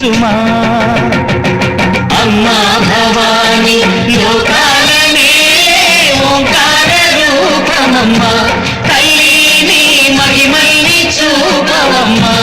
సుమా. అమ్మా భవాని లోకాలనే ఓంకార రూపమమ్మా, తల్లిని మహిమల్ని చూపవమ్మా.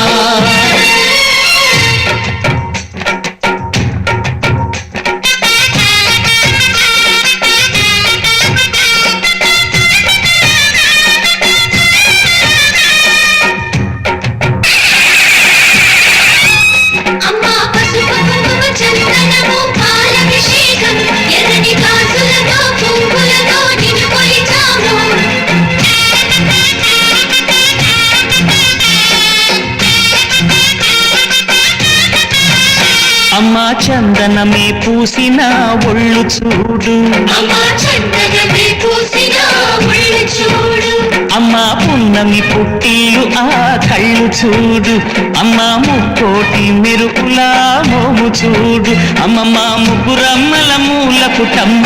అమ్మా చందనమే పూసిన ఒళ్ళు చూడు, అమ్మా చందనమే పూసిన ఒళ్ళు చూడు. అమ్మా పున్నమి పుట్టిలు ఆ కళ్ళు చూడు, అమ్మా ముక్కోటి మెరుపుల మోము చూడు. అమ్మమ్మ ముగ్గురమ్మల మూల పుటమ్మ,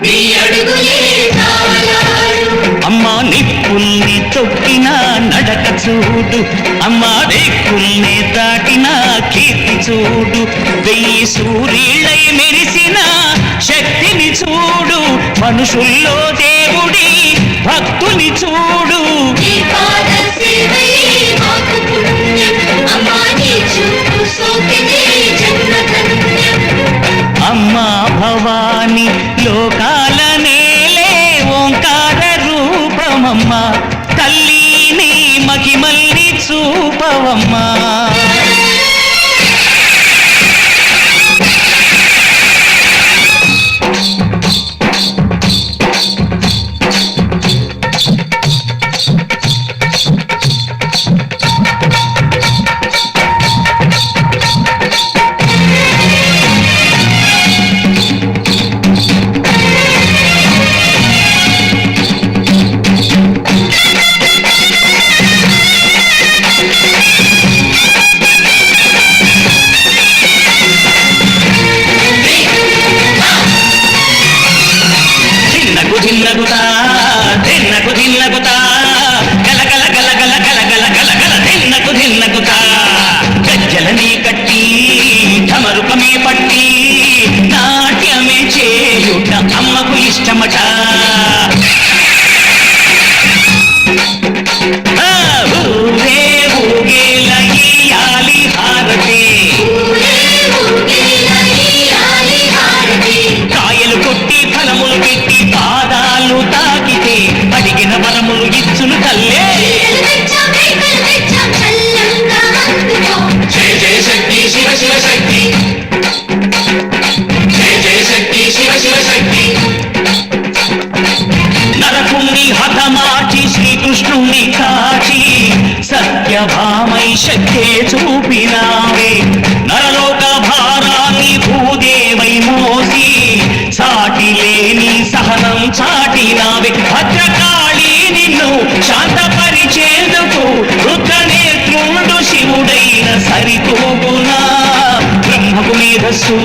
నీ అడుగులే తాళాలు. అమ్మా నిప్పుల్ని తొక్కిన నడక చూడు, అమ్మా రేకుల్ని దాటిన కీర్తి చూడు. 1000 సూర్యులై మెరిసిన శక్తిని చూడు, మనుషుల్లో దేవుడి భక్తుని చూడు. నీ పాద సేవయే మాకు పుణ్యం, అమ్మా నీ చూపు సోకినే జన్మ ధన్యం. అమ్మా భవాని లోకాల నేలే ఓంకార రూపమమ్మా, తల్లిని మహిమల్ని చూపవమ్మా. ధిన్నగుతా ధిన్నగుతా గల గల గల గల గల గల గల గల ధిన్నగుతా. గజ్జలనే కట్టి ఢమరుకమే పట్టి నాట్యమే చేయుట అమ్మకు ఇష్టమట. ఊరే ఊగేల ఇయ్యాలి హారతి, కాయలు కొట్టి ఫలములు పెట్టి పాదాలు తాకితే అడిగిన వరములు ఇచ్చును తల్లే. జయ జయ శక్తి శివ శివ శక్తి, జయ జయ శక్తి శివ శివ శక్తి. నరకుణ్ణి హతమార్చి శ్రీకృష్ణుణ్ణి కాచి సత్యభామై శక్తే చూపినావే. నరలోక భారాన్ని భూదేవై మోసి సాటి లేని సహనం చాటినావే. భద్రకాళి నిన్ను శాంతపరిచేందుకు రుద్రనేత్రుండు శివుడైన సరితూగునా. బ్రహ్మకు మేధస్సు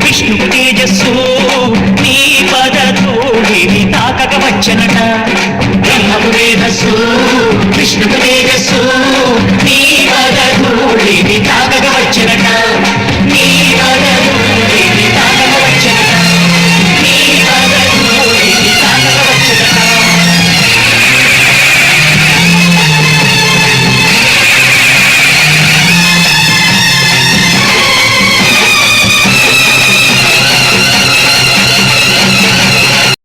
విష్ణుకు తేజస్సు, నీ పద తోడిని తాకక వచ్చన